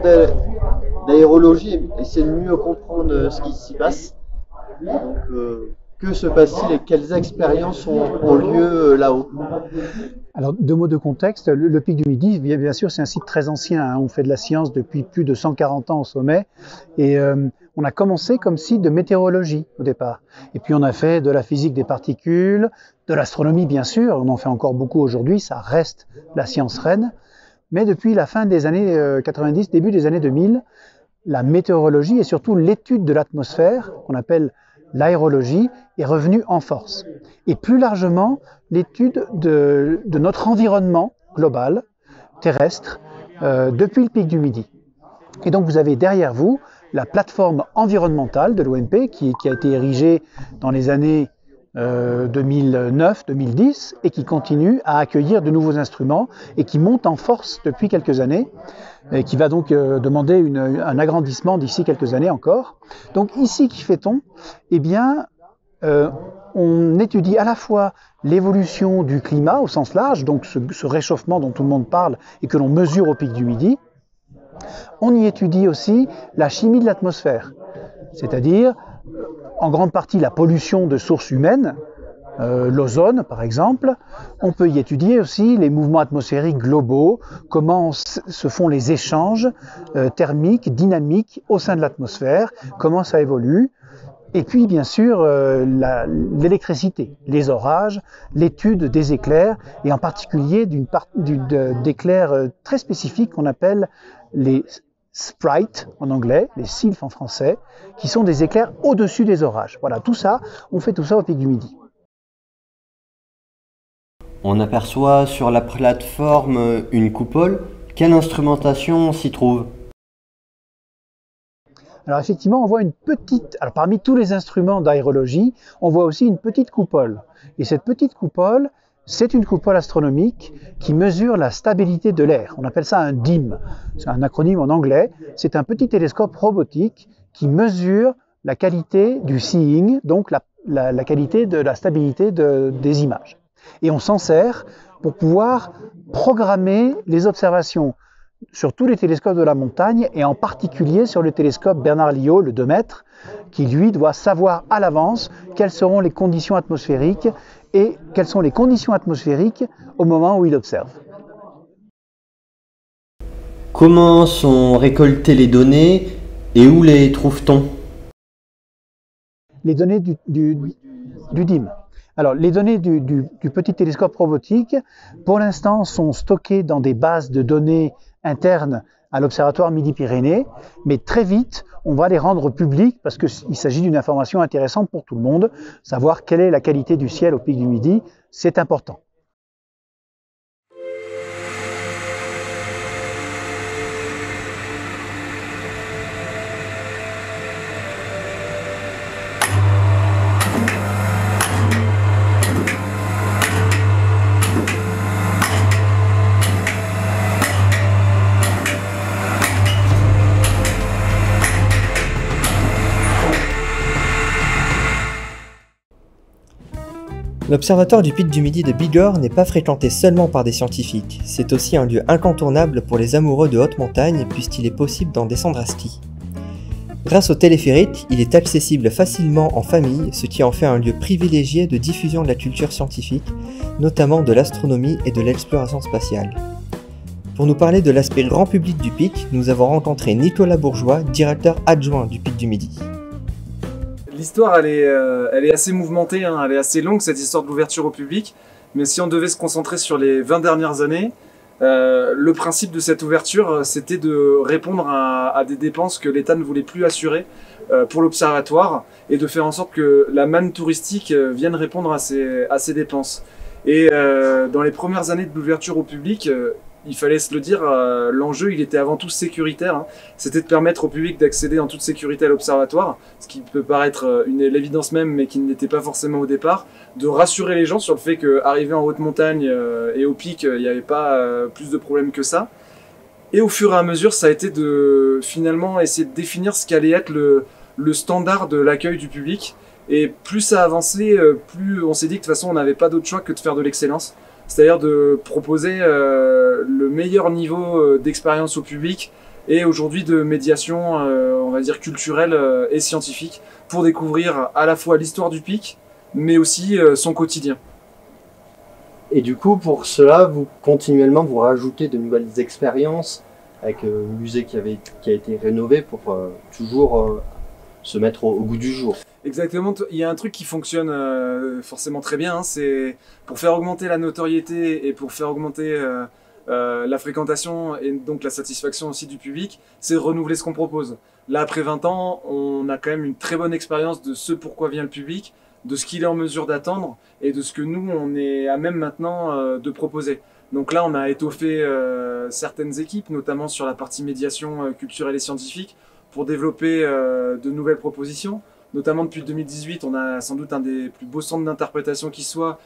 d'aérologie et essayer de mieux comprendre ce qui s'y passe. Donc, que se passe-t-il et quelles expériences ont lieu là-haut? Alors, deux mots de contexte. Le Pic du Midi, bien sûr, c'est un site très ancien. Hein. On fait de la science depuis plus de 140 ans au sommet. Et on a commencé comme site de météorologie au départ. Et puis, on a fait de la physique des particules, de l'astronomie, bien sûr. On en fait encore beaucoup aujourd'hui. Ça reste la science reine. Mais depuis la fin des années 90, début des années 2000, la météorologie et surtout l'étude de l'atmosphère, qu'on appelle l'aérologie, est revenue en force. Et plus largement, l'étude de notre environnement global, terrestre, depuis le Pic du Midi. Et donc vous avez derrière vous la plateforme environnementale de l'OMP qui a été érigée dans les années 2009-2010 et qui continue à accueillir de nouveaux instruments et qui monte en force depuis quelques années et qui va donc demander un agrandissement d'ici quelques années encore. Donc ici, qu'y fait-on? Eh bien, on étudie à la fois l'évolution du climat au sens large, donc ce réchauffement dont tout le monde parle et que l'on mesure au Pic du Midi. On y étudie aussi la chimie de l'atmosphère, c'est-à-dire en grande partie la pollution de sources humaines, l'ozone par exemple. On peut y étudier aussi les mouvements atmosphériques globaux, comment se font les échanges thermiques, dynamiques au sein de l'atmosphère, comment ça évolue. Et puis bien sûr l'électricité, les orages, l'étude des éclairs et en particulier d'éclairs très spécifiques qu'on appelle les sprites en anglais, les sylphes en français, qui sont des éclairs au-dessus des orages. Voilà, tout ça, on fait tout ça au Pic du Midi. On aperçoit sur la plateforme une coupole. Quelle instrumentation s'y trouve? Alors effectivement, on voit une petite, alors parmi tous les instruments d'aérologie, on voit aussi une petite coupole. Et cette petite coupole, c'est une coupole astronomique qui mesure la stabilité de l'air. On appelle ça un DIM. C'est un acronyme en anglais. C'est un petit télescope robotique qui mesure la qualité du seeing, donc la qualité de la stabilité des images. Et on s'en sert pour pouvoir programmer les observations sur tous les télescopes de la montagne et en particulier sur le télescope Bernard-Lyot, le 2 mètres, qui lui doit savoir à l'avance quelles seront les conditions atmosphériques et quelles sont les conditions atmosphériques au moment où il observe. Comment sont récoltées les données et où les trouve-t-on? Les données du DIM. Alors, les données du petit télescope robotique, pour l'instant, sont stockées dans des bases de données internes à l'Observatoire Midi-Pyrénées, mais très vite, on va les rendre publiques parce qu'il s'agit d'une information intéressante pour tout le monde. Savoir quelle est la qualité du ciel au Pic du Midi, c'est important. L'observatoire du Pic du Midi de Bigorre n'est pas fréquenté seulement par des scientifiques, c'est aussi un lieu incontournable pour les amoureux de haute montagne puisqu'il est possible d'en descendre à ski. Grâce au téléphérique, il est accessible facilement en famille, ce qui en fait un lieu privilégié de diffusion de la culture scientifique, notamment de l'astronomie et de l'exploration spatiale. Pour nous parler de l'aspect grand public du Pic, nous avons rencontré Nicolas Bourgeois, directeur adjoint du Pic du Midi. L'histoire, elle est assez mouvementée, hein, elle est assez longue, cette histoire de l'ouverture au public. Mais si on devait se concentrer sur les 20 dernières années, le principe de cette ouverture, c'était de répondre à des dépenses que l'État ne voulait plus assurer pour l'observatoire et de faire en sorte que la manne touristique vienne répondre à ces dépenses. Et dans les premières années de l'ouverture au public, il fallait se le dire, l'enjeu il était avant tout sécuritaire, hein. C'était de permettre au public d'accéder en toute sécurité à l'observatoire, ce qui peut paraître l'évidence même mais qui ne l'était pas forcément au départ, de rassurer les gens sur le fait qu'arriver en haute montagne et au pic, il n'y avait pas plus de problèmes que ça. Et au fur et à mesure, ça a été de finalement essayer de définir ce qu'allait être le standard de l'accueil du public. Et plus ça avançait, plus on s'est dit que de toute façon on n'avait pas d'autre choix que de faire de l'excellence. C'est-à-dire de proposer le meilleur niveau d'expérience au public et aujourd'hui de médiation, on va dire culturelle et scientifique pour découvrir à la fois l'histoire du Pic, mais aussi son quotidien. Et du coup, pour cela, vous continuellement vous rajoutez de nouvelles expériences avec le musée qui a été rénové pour toujours se mettre au goût du jour. Exactement, il y a un truc qui fonctionne forcément très bien, hein, c'est pour faire augmenter la notoriété et pour faire augmenter la fréquentation et donc la satisfaction aussi du public, c'est de renouveler ce qu'on propose. Là, après 20 ans, on a quand même une très bonne expérience de ce pourquoi vient le public, de ce qu'il est en mesure d'attendre et de ce que nous, on est à même maintenant de proposer. Donc là, on a étoffé certaines équipes, notamment sur la partie médiation culturelle et scientifique, pour développer de nouvelles propositions. Notamment depuis 2018, on a sans doute un des plus beaux centres d'interprétation qui soit,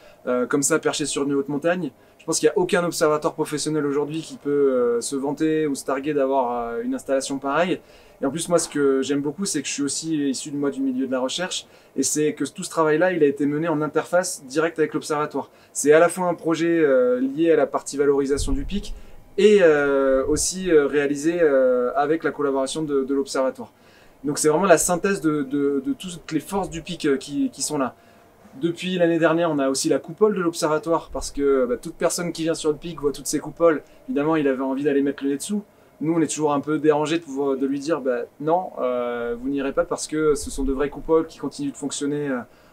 comme ça, perché sur une haute montagne. Je pense qu'il n'y a aucun observatoire professionnel aujourd'hui qui peut se vanter ou se targuer d'avoir une installation pareille. Et en plus, moi, ce que j'aime beaucoup, c'est que je suis aussi issu du milieu de la recherche, et c'est que tout ce travail-là, il a été mené en interface directe avec l'observatoire. C'est à la fois un projet lié à la partie valorisation du Pic, et aussi réalisé avec la collaboration de l'observatoire. Donc c'est vraiment la synthèse de toutes les forces du Pic qui sont là. Depuis l'année dernière, on a aussi la coupole de l'observatoire, parce que toute personne qui vient sur le Pic voit toutes ces coupoles. Évidemment, il avait envie d'aller mettre le nez dessous. Nous, on est toujours un peu dérangés de lui dire non, vous n'irez pas parce que ce sont de vraies coupoles qui continuent de fonctionner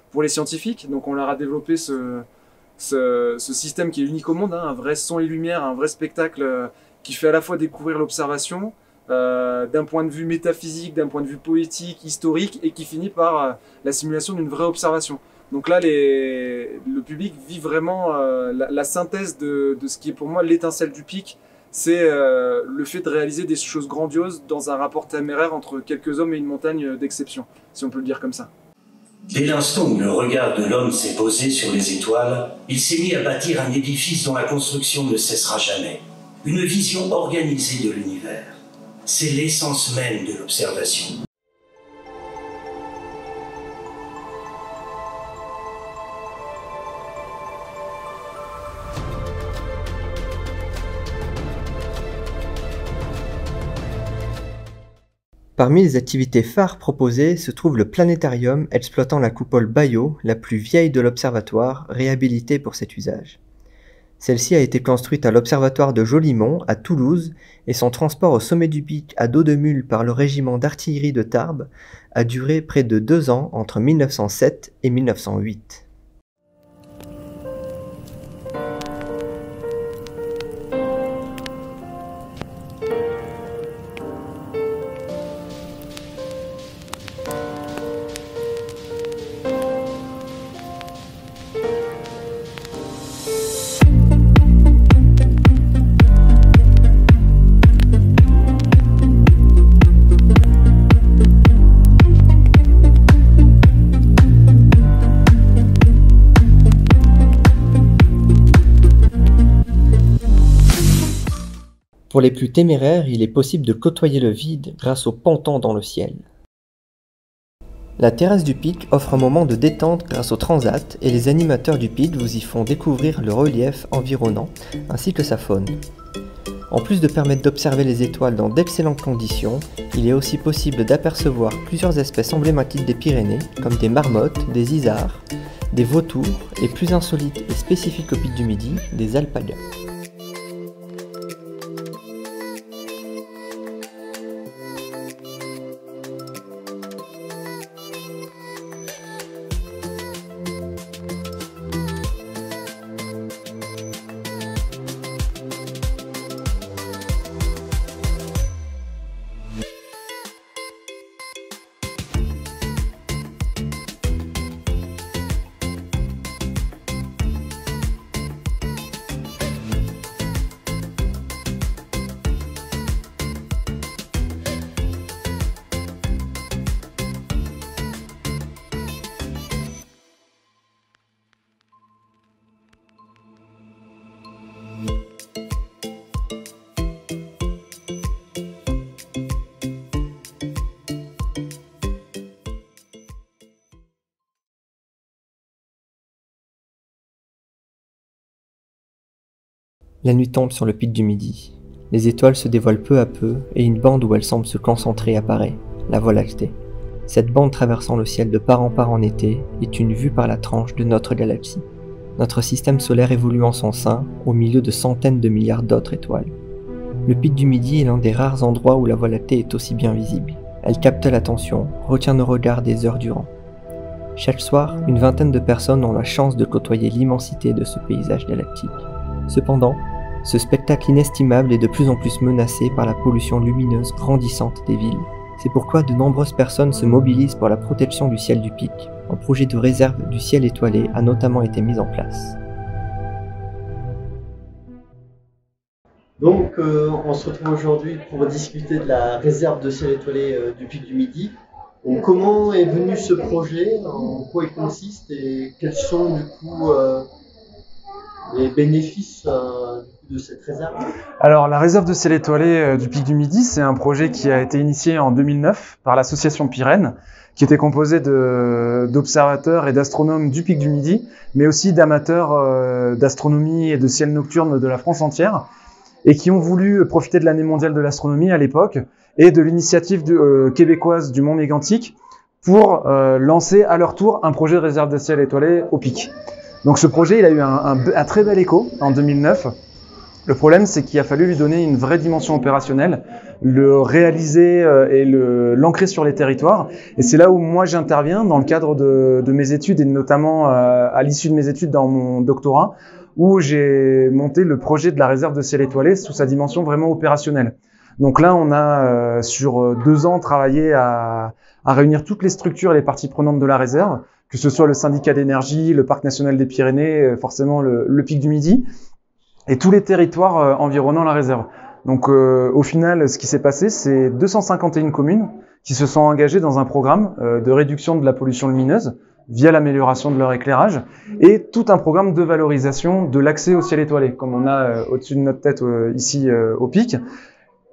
pour les scientifiques. Donc on leur a développé ce système qui est unique au monde, hein, un vrai son et lumière, un vrai spectacle qui fait à la fois découvrir l'observation, d'un point de vue métaphysique, d'un point de vue poétique, historique, et qui finit par la simulation d'une vraie observation. Donc là, le public vit vraiment la synthèse de ce qui est pour moi l'étincelle du Pic. C'est le fait de réaliser des choses grandioses dans un rapport téméraire entre quelques hommes et une montagne d'exception, si on peut le dire comme ça. Dès l'instant où le regard de l'homme s'est posé sur les étoiles, il s'est mis à bâtir un édifice dont la construction ne cessera jamais. Une vision organisée de l'univers. C'est l'essence même de l'observation. Parmi les activités phares proposées se trouve le planétarium exploitant la coupole Baillot, la plus vieille de l'observatoire, réhabilitée pour cet usage. Celle-ci a été construite à l'observatoire de Jolimont, à Toulouse, et son transport au sommet du Pic à dos de mule par le régiment d'artillerie de Tarbes a duré près de 2 ans entre 1907 et 1908. Pour les plus téméraires, il est possible de côtoyer le vide grâce au ponton dans le ciel. La terrasse du pic offre un moment de détente grâce au transat et les animateurs du pic vous y font découvrir le relief environnant ainsi que sa faune. En plus de permettre d'observer les étoiles dans d'excellentes conditions, il est aussi possible d'apercevoir plusieurs espèces emblématiques des Pyrénées comme des marmottes, des isards, des vautours et plus insolites et spécifiques au pic du Midi, des alpagas. La nuit tombe sur le pic du Midi. Les étoiles se dévoilent peu à peu et une bande où elles semblent se concentrer apparaît, la Voie lactée. Cette bande traversant le ciel de part en part en été est une vue par la tranche de notre galaxie. Notre système solaire évolue en son sein, au milieu de centaines de milliards d'autres étoiles. Le pic du Midi est l'un des rares endroits où la Voie lactée est aussi bien visible. Elle capte l'attention, retient nos regards des heures durant. Chaque soir, une vingtaine de personnes ont la chance de côtoyer l'immensité de ce paysage galactique. Cependant, ce spectacle inestimable est de plus en plus menacé par la pollution lumineuse grandissante des villes. C'est pourquoi de nombreuses personnes se mobilisent pour la protection du ciel du pic. Un projet de réserve du ciel étoilé a notamment été mis en place. Donc, on se retrouve aujourd'hui pour discuter de la réserve de ciel étoilé du pic du Midi. Donc, comment est venu ce projet, en quoi il consiste et quels sont du coup les bénéfices de cette réserve? Alors, la réserve de ciel étoilé du pic du Midi, c'est un projet qui a été initié en 2009 par l'association Pyrène, qui était composée d'observateurs et d'astronomes du pic du Midi, mais aussi d'amateurs d'astronomie et de ciel nocturne de la France entière, et qui ont voulu profiter de l'année mondiale de l'astronomie à l'époque et de l'initiative québécoise du Mont Mégantic pour lancer à leur tour un projet de réserve de ciel étoilé au pic. Donc ce projet, il a eu un très bel écho en 2009. Le problème, c'est qu'il a fallu lui donner une vraie dimension opérationnelle, le réaliser et l'ancrer sur les territoires. Et c'est là où moi j'interviens dans le cadre de mes études et notamment à l'issue de mes études dans mon doctorat, où j'ai monté le projet de la réserve de ciel étoilé sous sa dimension vraiment opérationnelle. Donc là, on a sur 2 ans travaillé à réunir toutes les structures et les parties prenantes de la réserve, que ce soit le syndicat d'énergie, le parc national des Pyrénées, forcément le pic du Midi, et tous les territoires environnant la réserve. Donc au final, ce qui s'est passé, c'est 251 communes qui se sont engagées dans un programme de réduction de la pollution lumineuse via l'amélioration de leur éclairage et tout un programme de valorisation de l'accès au ciel étoilé, comme on a au-dessus de notre tête ici au pic,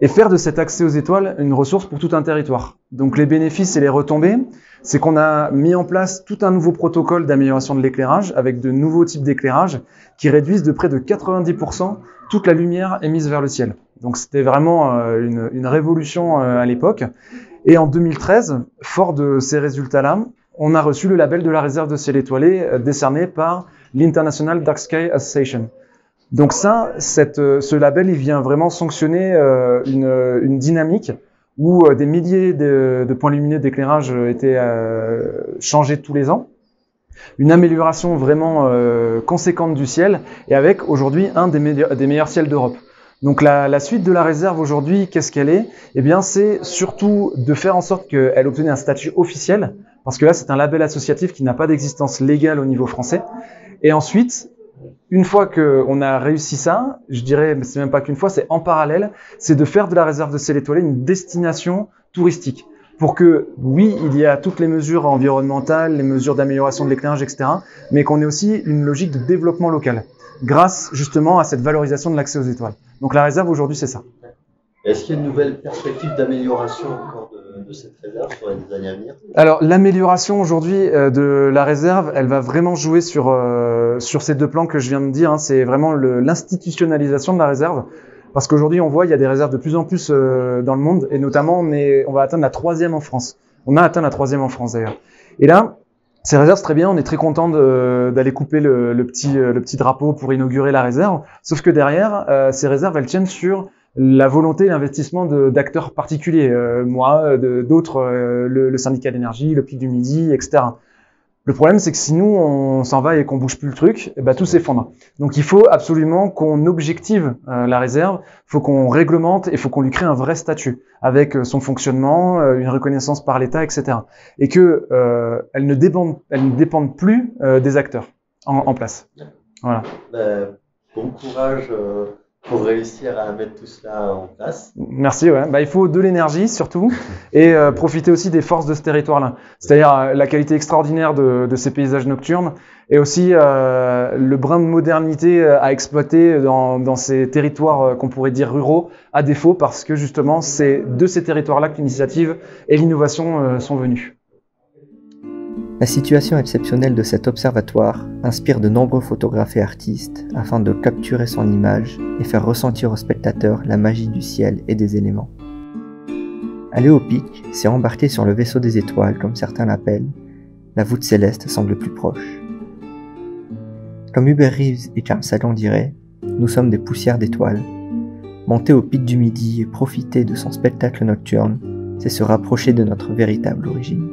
et faire de cet accès aux étoiles une ressource pour tout un territoire. Donc les bénéfices et les retombées, c'est qu'on a mis en place tout un nouveau protocole d'amélioration de l'éclairage avec de nouveaux types d'éclairage qui réduisent de près de 90% toute la lumière émise vers le ciel. Donc c'était vraiment une révolution à l'époque. Et en 2013, fort de ces résultats-là, on a reçu le label de la réserve de ciel étoilé décerné par l'International Dark Sky Association. Donc ça, ce label, il vient vraiment sanctionner une dynamique où des milliers de points lumineux d'éclairage étaient changés tous les ans. Une amélioration vraiment conséquente du ciel et avec aujourd'hui un des meilleurs ciels d'Europe. Donc la suite de la réserve aujourd'hui, qu'est-ce qu'elle est? Eh bien, c'est surtout de faire en sorte qu'elle obtienne un statut officiel, parce que là, c'est un label associatif qui n'a pas d'existence légale au niveau français. Et ensuite, une fois qu'on a réussi ça, je dirais, mais c'est même pas qu'une fois, c'est en parallèle, c'est de faire de la réserve de ciel étoilé une destination touristique. Pour que, oui, il y a toutes les mesures environnementales, les mesures d'amélioration de l'éclairage, etc., mais qu'on ait aussi une logique de développement local, grâce justement à cette valorisation de l'accès aux étoiles. Donc la réserve aujourd'hui, c'est ça. Est-ce qu'il y a une nouvelle perspective d'amélioration encore de peu cette réserve sur les années à venir? Alors l'amélioration aujourd'hui de la réserve, elle va vraiment jouer sur ces deux plans que je viens de dire. Hein. C'est vraiment l'institutionnalisation de la réserve. Parce qu'aujourd'hui, on voit il y a des réserves de plus en plus dans le monde, et notamment on va atteindre la 3e en France. On a atteint la 3e en France d'ailleurs. Et là, ces réserves, c'est très bien, on est très content d'aller couper le petit drapeau pour inaugurer la réserve. Sauf que derrière, ces réserves, elles tiennent sur la volonté et l'investissement d'acteurs particuliers. Moi, d'autres, le syndicat d'énergie, le Pic du Midi, etc. Le problème, c'est que si nous, on s'en va et qu'on bouge plus le truc, tout s'effondre. Donc, il faut absolument qu'on objective la réserve, il faut qu'on réglemente et il faut qu'on lui crée un vrai statut avec son fonctionnement, une reconnaissance par l'État, etc. Et que elle ne dépende plus des acteurs en place. Voilà. Bon courage pour réussir à mettre tout cela en place. Merci, ouais. Il faut de l'énergie surtout et profiter aussi des forces de ce territoire-là. C'est-à-dire la qualité extraordinaire de ces paysages nocturnes et aussi le brin de modernité à exploiter dans ces territoires qu'on pourrait dire ruraux à défaut parce que justement c'est de ces territoires-là que l'initiative et l'innovation sont venues. La situation exceptionnelle de cet observatoire inspire de nombreux photographes et artistes afin de capturer son image et faire ressentir aux spectateurs la magie du ciel et des éléments. Aller au pic, c'est embarquer sur le vaisseau des étoiles, comme certains l'appellent. La voûte céleste semble plus proche. Comme Hubert Reeves et Carl Sagan diraient, nous sommes des poussières d'étoiles. Monter au pic du Midi et profiter de son spectacle nocturne, c'est se rapprocher de notre véritable origine.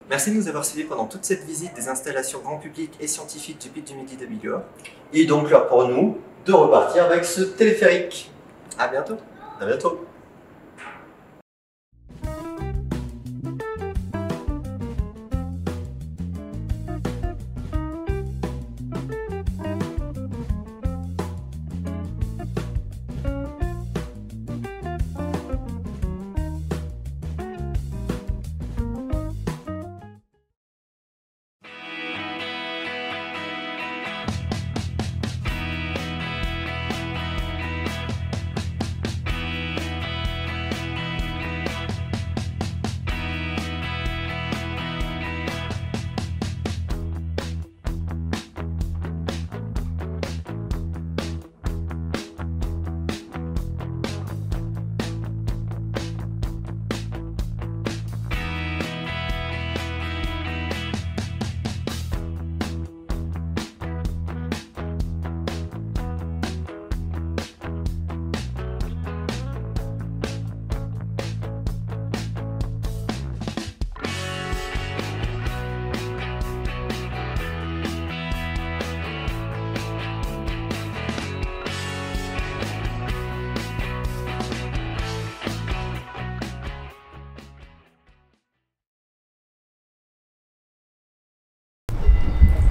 Merci de nous avoir suivis pendant toute cette visite des installations grand public et scientifiques du Pic du Midi de Bigorre. Et donc l'heure pour nous de repartir avec ce téléphérique. À bientôt. À bientôt.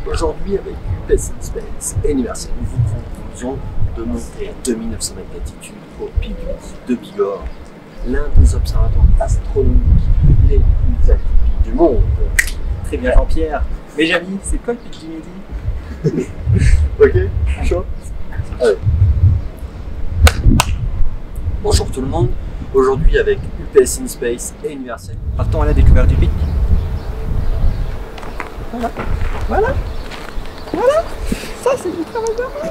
Aujourd'hui, avec UPS InSpace et Universel, nous vous proposons de monter à 2900 mètres d'altitude au pic du Midi de Bigorre, l'un des observatoires astronomiques les plus atypiques du monde. Très bien Jean-Pierre. Mes amis, c'est quoi le pic du Midi? Ok, chaud. Allez. Bonjour tout le monde. Aujourd'hui, avec UPS InSpace et Universel, partons à la découverte du pic. Voilà. Ça c'est du travail.